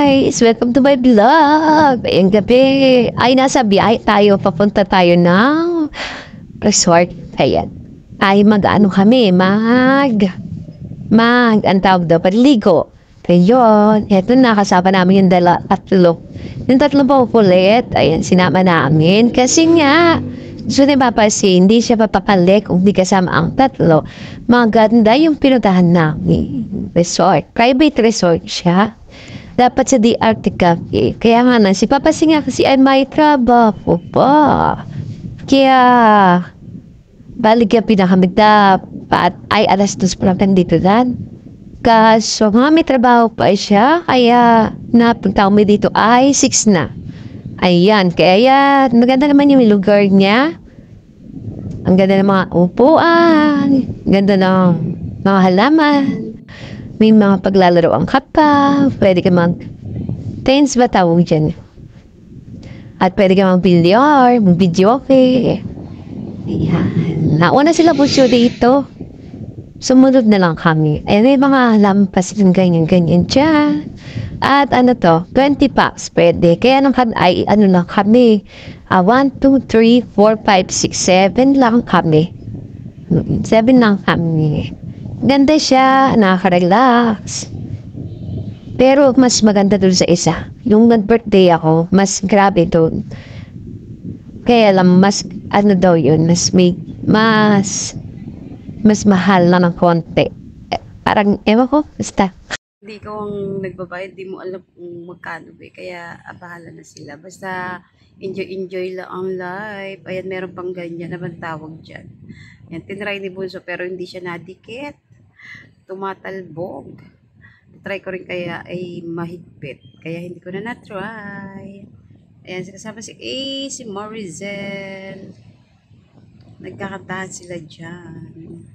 guys! Welcome to my vlog! Ayang gabi ay nasa biyahe tayo. Papunta tayo ng resort. Ayan. Ay mag-ano kami? Ang tawag daw, paliligo. Kaya yun. Eto na, kasama namin yung tatlo. Yung tatlo pa kulit. Ayan, sinama namin. Kasi nga, so ni Papa si hindi siya papapalik kung di kasama ang tatlo. Maganda yung pinuntahan namin. Resort. Private resort siya. Dapat sa DRT Cafe. Kaya nga na, si Papa si nga kasi ay may trabaho pa. Kaya, balik ka pinakamagdapat ay alas 2 pa lang dito dan. Kaso nga may trabaho pa siya, kaya napunta kami dito ay 6 na. Ayan, kaya maganda naman yung lugar niya. Ang ganda ng mga upuan, ganda ng mga halaman. May mga paglalaroan ka pa, pwede ka tennis ba tawag dyan? At pwede ka mag-bilyar, mag-video okay. Ayan, nauna sila po siya dito. Sumunod na lang kami. Ayan, may mga lampas yung ganyan-ganyan dyan. At ano to, 20 packs pwede. Kaya nung ay ano lang kami. 1, 2, 3, 4, 5, 6, 7 lang kami. 7 lang kami. Ganda siya, nakaka-relax. Pero mas maganda dun sa isa. Yung nag-birthday ako, mas grabe dun. Kaya lang, mas ano daw yun, mas mahal na ng konti. Parang, ewan ko, basta. Hindi ikaw ang nagbabayad, di mo alam kung magkano ba. Kaya bahala na sila. Basta enjoy lang ang life. Ayan, meron pang ganyan naman tawag dyan. Yan, tinry ni Bunso pero hindi siya nadikit. Tumatalbog. Try ko rin kaya ay mahigpit. Kaya hindi ko na na-try. Ayan, kasama si A, si Marizel. Nagkakantahan sila dyan.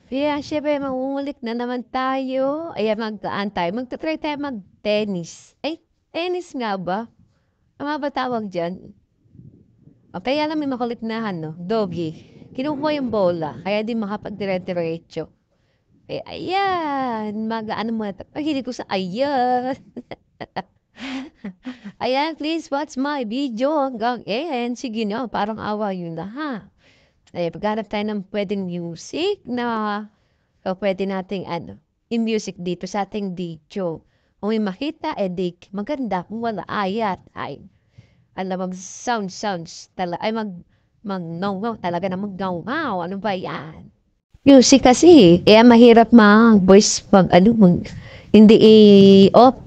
Kaya syempre, mangungulik na naman tayo. Ayan, magdaan tayo. Magta-try tayo mag-tennis. Ay, tennis nga ba? Ano ba tawag dyan? O, kaya lang may makulit na doggy. Kinukuha yung bola, kaya di makapag-dire-diretso. Eh, ayan, mag-ano muna. Paghilig ko sa ayan. Ayan, please watch my video hanggang end. Sige na, parang awa yun na ha. Ay, paghanap tayo ng pwedeng music na pwede nating in-music dito sa ating video. Kung may makita, edik, maganda. Kung wala, ayat, ay. Sounds, ay mag-ngaw talaga na mag-ngaw. Ano ba yan? Music kasi, mahirap mag-voice hindi i-off.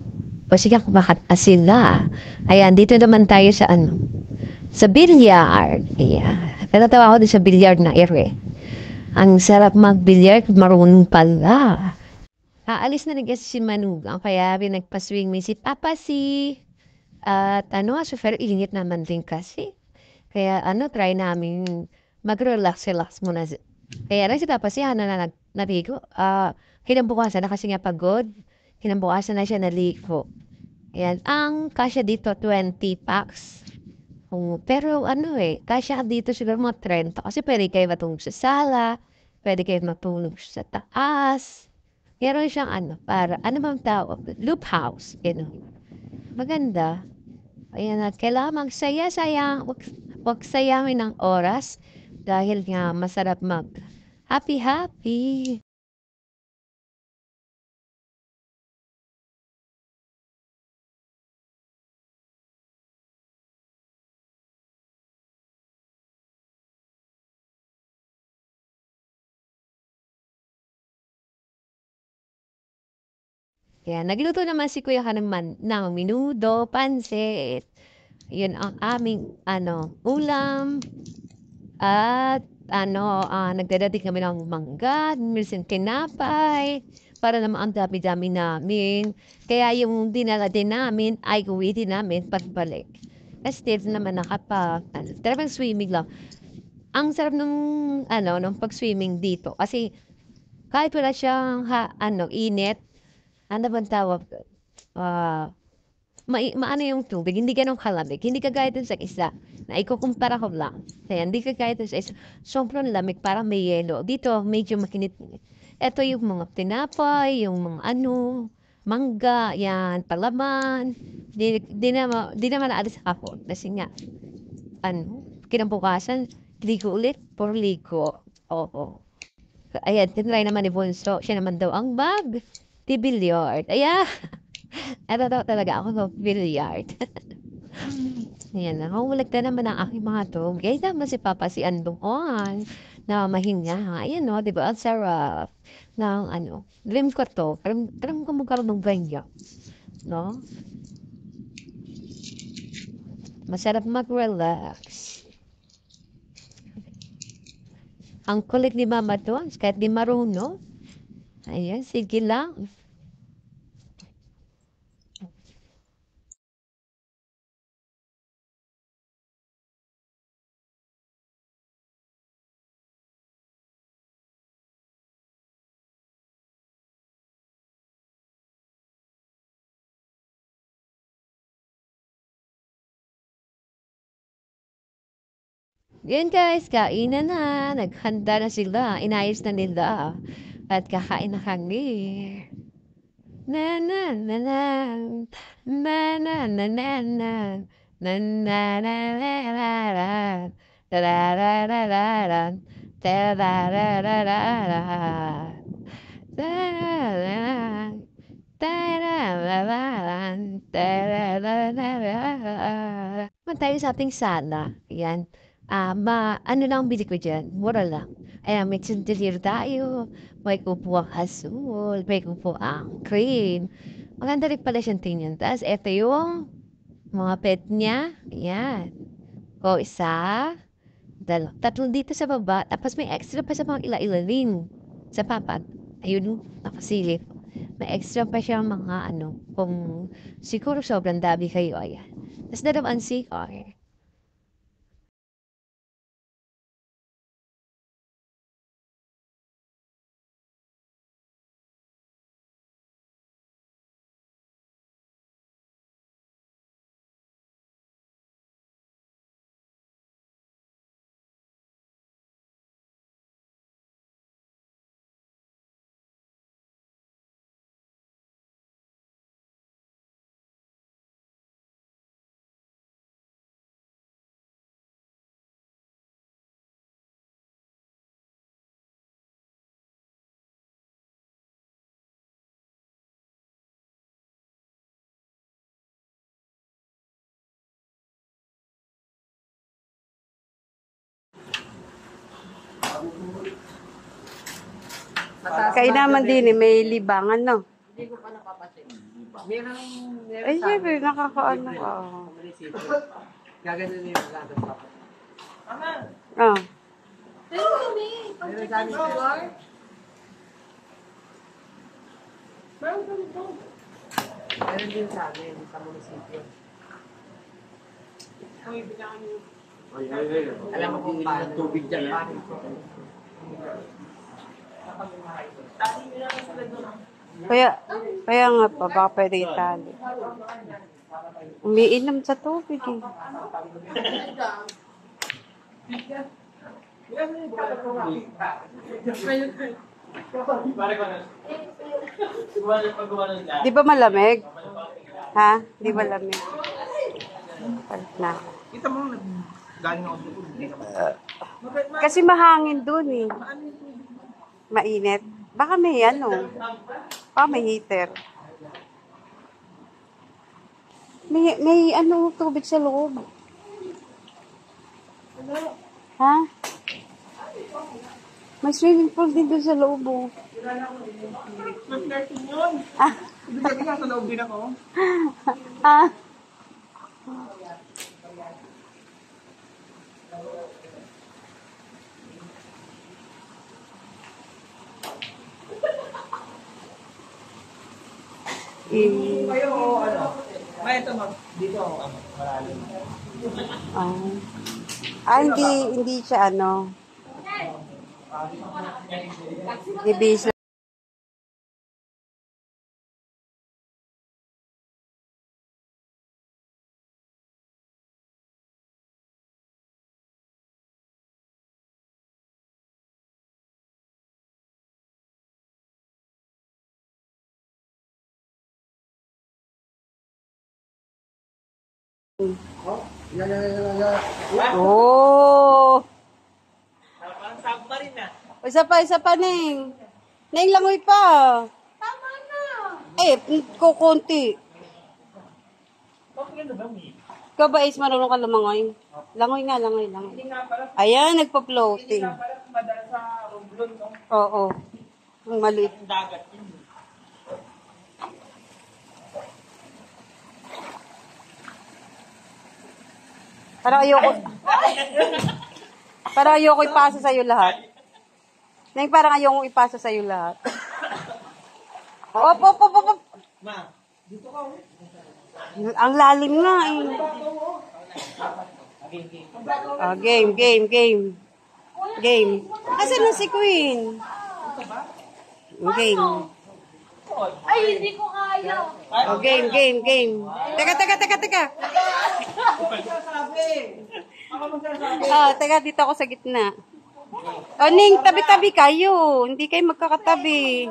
O sige, kumakata sila. Ayan, dito naman tayo sa billiard. Ayan. Natatawa ako din sa billiard na ere. Ang sarap mag-billiard, marunong pala. Aalis na rin kasi si Manugang, kaya pinagpa-swing me si Papa si. At super init naman din kasi. Kaya try namin mag-relax muna. Kaya lang si Papa si narigo. Kinabukasan na kasi nga pagod. Kinabukasan na siya naligo. Ayan, ang kasya dito 20 packs. Pero kasya dito siguro mga 30. Kasi pwede kayo matulog sa sala, pwede kayo matulog sa taas. Meron siyang para, bang tawag? Loop house. Maganda. Ayan, at kailangan magsaya-saya. Huwag sayangin ng oras. Dahil nga masarap happy. Yan, nagluto naman si Kuya Kanuman ng minudo, pansit. Yun ang aming ulam. At nagdadating kami ng mangga, minsan tinapay, para naman ang dami-dami namin. Kaya yung dinala din namin ay uwi din namin pagbalik. Kasi naman talagang swimming lang. Ang sarap nung pag-swimming dito. Kasi kahit wala siyang init, ano bang tawag? Maano yung tubig, hindi ganun kalamig. Hindi kagaya dun sa isa, na ikukumpara ko lang. Kaya hindi kagaya dun sa isa, sobrang lamig, parang may yelo. Dito, medyo makinit. Ito yung mga tinapay, yung mga mangga, yan, palaman. Di naman naalis ako. Kasi nga, kinabukasan, ligo ulit, for ligo. Oo. Ayan, tinry naman ni Bunso. Siya naman daw ang bilyard. Ayan. Eto daw talaga ako ng billiard. Ayan, nangungulit na naman ang aking mga tog. Kaya naman si Papa si Andoon na mahinga. Ayan no, di ba? Ang sarap ng dream ko to. Parang ko magkaroon ng ganyan. No? Masarap mag-relax. Ang kulit ni Mama to, kahit di marunong. Ayan, sige lang. Yan guys, kainan na. Naghanda na sila. Inayos na nila. At kakain na kami. Na na na na na na na na na na na na na na na da da da da da da da da da da da da da naman tayo sa ating sala. Ayan. Ano lang ang bili ko dyan? Mura lang. Ayan, may chandelier tayo. May kupo ang asul. May kupo ang cream. Maganda rin pala siyang tingnan. Tapos, eto yung mga pet niya. Ayan. O, isa. Tatlo dito sa baba. Tapos, may extra pa sa mga ila-ilalim. Sa papat. Ayun, nakasilip. May extra pa siya mga kung siguro sobrang dami kayo, ayan. Tapos dalawang CR. Kaya naman din eh, may libangan, no? Hindi ko pa napapasin. Meron Ay, sa syempre, amin. nakakaano ka. Munisipyo. Gagano nila lahat ng papat. Ah. Meron sa amin. Meron din sa amin, sa munisipyo. Alam mo kung paano tubig dyan, paano ko. Kaya nga pa, baka pwede itali. Umiinom sa tubig eh. Di ba malamig? Ha? Di ba malamig? Palit na. Kita mo, galing ako sa hindi naman. Kasi mahangin dun eh. Mainit. Baka may baka may heater. May tubig sa loob. Ha? May swimming pool din doon sa loob oh. Flirting yun. Ibig sabihin nasa loob din ako. Ah. Kayo o ano? May ito mag, dito ako malalim. Hindi siya Hindi Oh! Parang submarine na. Isa pa, Neng. Neng, langoy pa. Tama na. Kukunti. Bakit yan ba, Mi? Ikaw ba, Ace, marunong ka lumangoy? Langoy nga, langoy. Hindi nga pala, Ayan, hindi nagpa-floating. nga pala madala sa Romblon, no? Oo. Ang maliit. Ang dagat yun. Parang ayoko ipasa sa'yo lahat. Neng, parang ayoko ipasa sa'yo lahat. Op. Ma, dito ka, oh. Ang lalim nga eh. Game. Asan na si Queen? Game. Ay, hindi ko kaya. Game. Teka. Ako magsasabi. Teka, dito ako sa gitna. Ning, tabi-tabi kayo. Hindi kayo magkakatabi.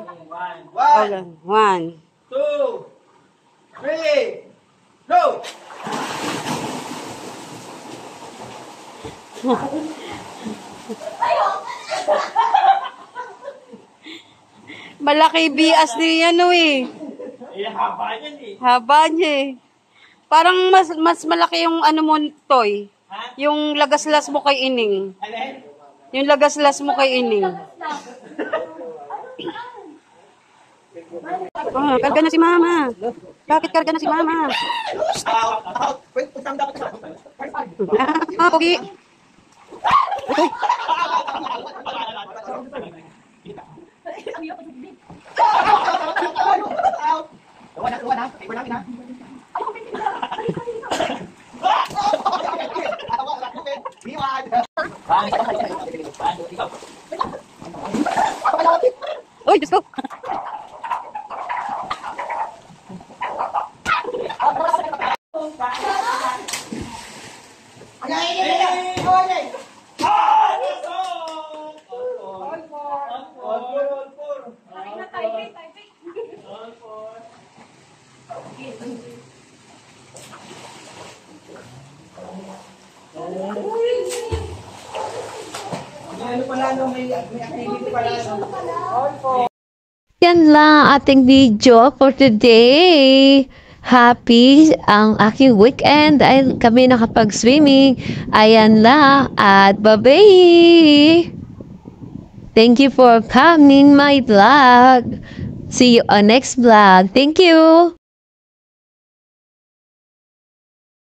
One. 2, 3, go! Malaki bias niya eh. Haba yan eh. Haba niya eh. Parang mas malaki yung ano mo, Toy. Ha? Yung lagaslas mo kay Ining. Alin? Yung lagaslas mo kay Ining. Karga na si Mama. Bakit karga na si Mama? Wait, saan dapat sa Pogi. Uy. Uy, Diyos ko. Ano pala, no? May activity pala, no? Yan lang ating video for today. Happy ang aking weekend dahil kami nakapag-swimming. Ayan lang at bye-bye! Thank you for coming my vlog. See you on next vlog. Thank you!